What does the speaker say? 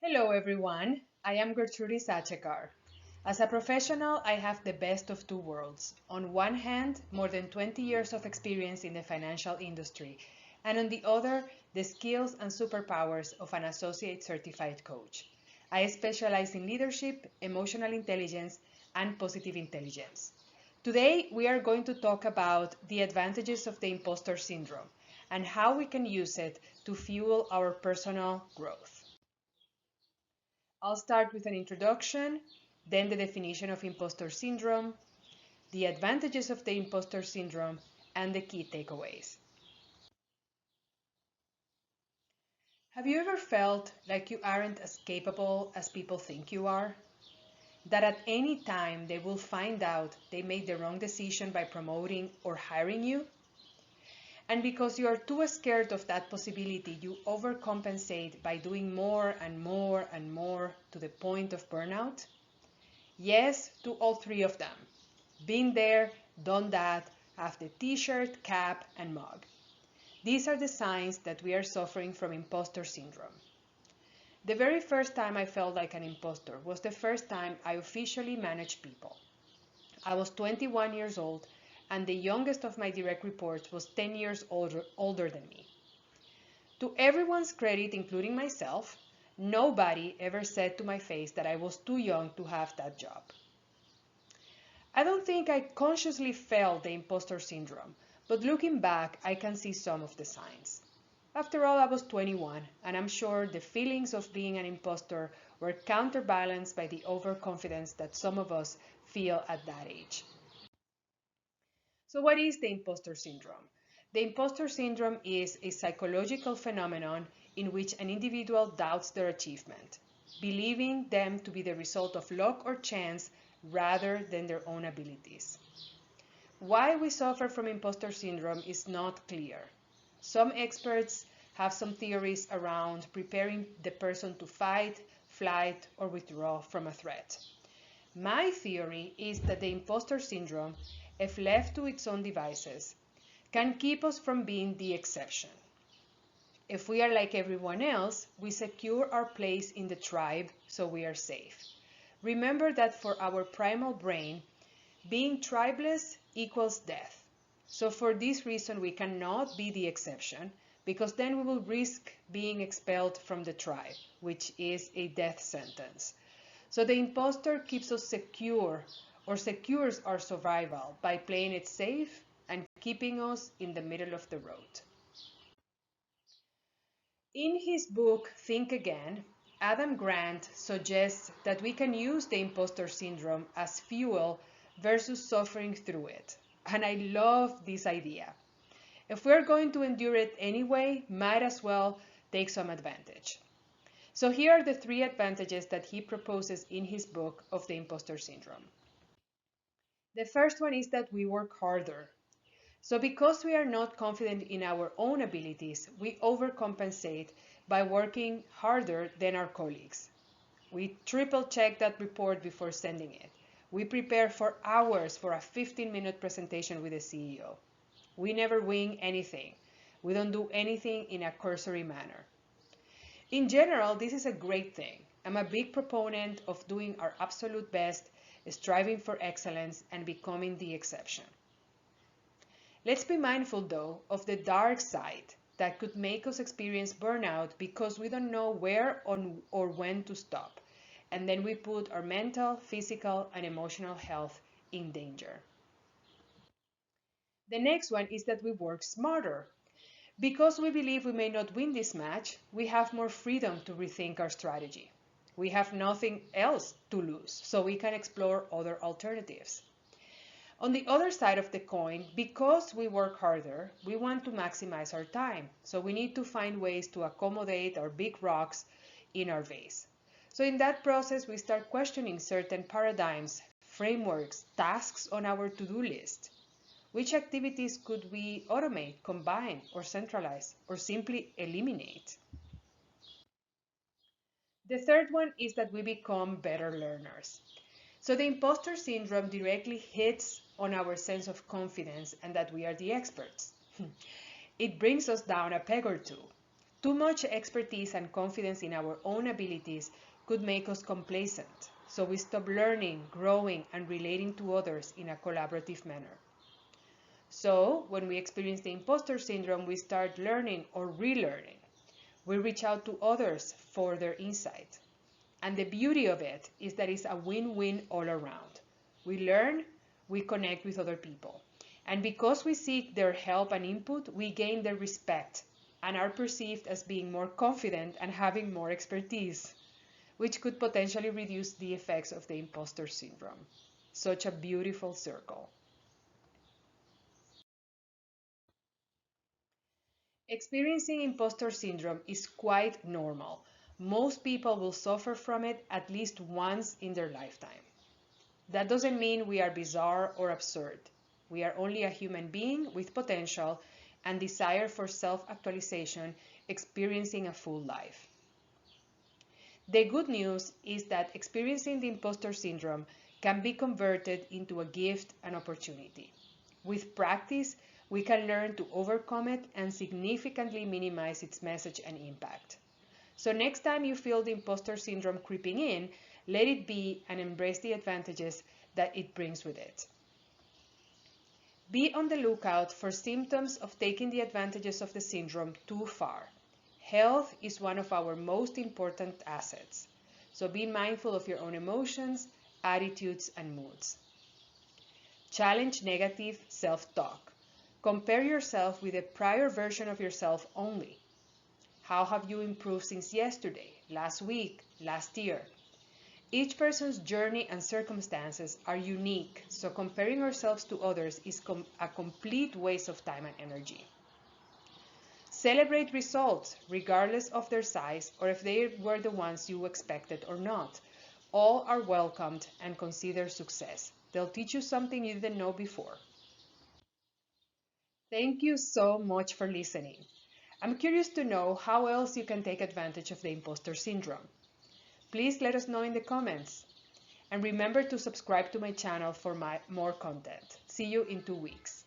Hello everyone, I am Gertrudis Achekar. As a professional, I have the best of two worlds. On one hand, more than 20 years of experience in the financial industry, and on the other, the skills and superpowers of an associate certified coach. I specialize in leadership, emotional intelligence, and positive intelligence. Today, we are going to talk about the advantages of the imposter syndrome and how we can use it to fuel our personal growth. I'll start with an introduction, then the definition of imposter syndrome, the advantages of the imposter syndrome, and the key takeaways. Have you ever felt like you aren't as capable as people think you are? That at any time they will find out they made the wrong decision by promoting or hiring you? And because you are too scared of that possibility, you overcompensate by doing more and more and more to the point of burnout? Yes to all three of them. Been there, done that, have the t-shirt, cap, and mug. These are the signs that we are suffering from imposter syndrome. The very first time I felt like an imposter was the first time I officially managed people. I was 21 years old, and the youngest of my direct reports was 10 years older than me. To everyone's credit, including myself, nobody ever said to my face that I was too young to have that job. I don't think I consciously felt the imposter syndrome, but looking back, I can see some of the signs. After all, I was 21, and I'm sure the feelings of being an imposter were counterbalanced by the overconfidence that some of us feel at that age. So, what is the imposter syndrome? The imposter syndrome is a psychological phenomenon in which an individual doubts their achievement, believing them to be the result of luck or chance rather than their own abilities. Why we suffer from imposter syndrome is not clear. Some experts have some theories around preparing the person to fight, flight, or withdraw from a threat. My theory is that the imposter syndrome, if left to its own devices, can keep us from being the exception. If we are like everyone else, we secure our place in the tribe so we are safe. Remember that for our primal brain, being tribeless equals death. So for this reason, we cannot be the exception, because then we will risk being expelled from the tribe, which is a death sentence. So the imposter keeps us secure, or secures our survival by playing it safe and keeping us in the middle of the road. In his book, Think Again, Adam Grant suggests that we can use the imposter syndrome as fuel versus suffering through it. And I love this idea. If we're going to endure it anyway, might as well take some advantage. So here are the three advantages that he proposes in his book of the imposter syndrome. The first one is that we work harder. So because we are not confident in our own abilities, we overcompensate by working harder than our colleagues. We triple check that report before sending it. We prepare for hours for a 15-minute presentation with the CEO. We never wing anything. We don't do anything in a cursory manner. In general, this is a great thing. I'm a big proponent of doing our absolute best, striving for excellence, and becoming the exception. Let's be mindful, though, of the dark side that could make us experience burnout because we don't know where or when to stop. And then we put our mental, physical, and emotional health in danger. The next one is that we work smarter. Because we believe we may not win this match, we have more freedom to rethink our strategy. We have nothing else to lose, so we can explore other alternatives. On the other side of the coin, because we work harder, we want to maximize our time. So we need to find ways to accommodate our big rocks in our vase. So in that process, we start questioning certain paradigms, frameworks, tasks on our to-do list. Which activities could we automate, combine, or centralize, or simply eliminate? The third one is that we become better learners. So the imposter syndrome directly hits on our sense of confidence and that we are the experts. It brings us down a peg or two. Too much expertise and confidence in our own abilities could make us complacent, so we stop learning, growing, and relating to others in a collaborative manner. So, when we experience the imposter syndrome, we start learning or relearning. We reach out to others for their insight. And the beauty of it is that it's a win-win all around. We learn, we connect with other people. And because we seek their help and input, we gain their respect and are perceived as being more confident and having more expertise, which could potentially reduce the effects of the imposter syndrome. Such a beautiful circle. Experiencing imposter syndrome is quite normal. Most people will suffer from it at least once in their lifetime. That doesn't mean we are bizarre or absurd. We are only a human being with potential and desire for self-actualization, experiencing a full life. The good news is that experiencing the imposter syndrome can be converted into a gift and opportunity. With practice, we can learn to overcome it and significantly minimize its message and impact. So next time you feel the imposter syndrome creeping in, let it be and embrace the advantages that it brings with it. Be on the lookout for symptoms of taking the advantages of the syndrome too far. Health is one of our most important assets, so be mindful of your own emotions, attitudes, and moods. Challenge negative self-talk. Compare yourself with a prior version of yourself only. How have you improved since yesterday, last week, last year? Each person's journey and circumstances are unique, so comparing ourselves to others is a complete waste of time and energy. Celebrate results, regardless of their size or if they were the ones you expected or not. All are welcomed and considered success. They'll teach you something you didn't know before. Thank you so much for listening. I'm curious to know how else you can take advantage of the imposter syndrome. Please let us know in the comments. And remember to subscribe to my channel for more content. See you in 2 weeks.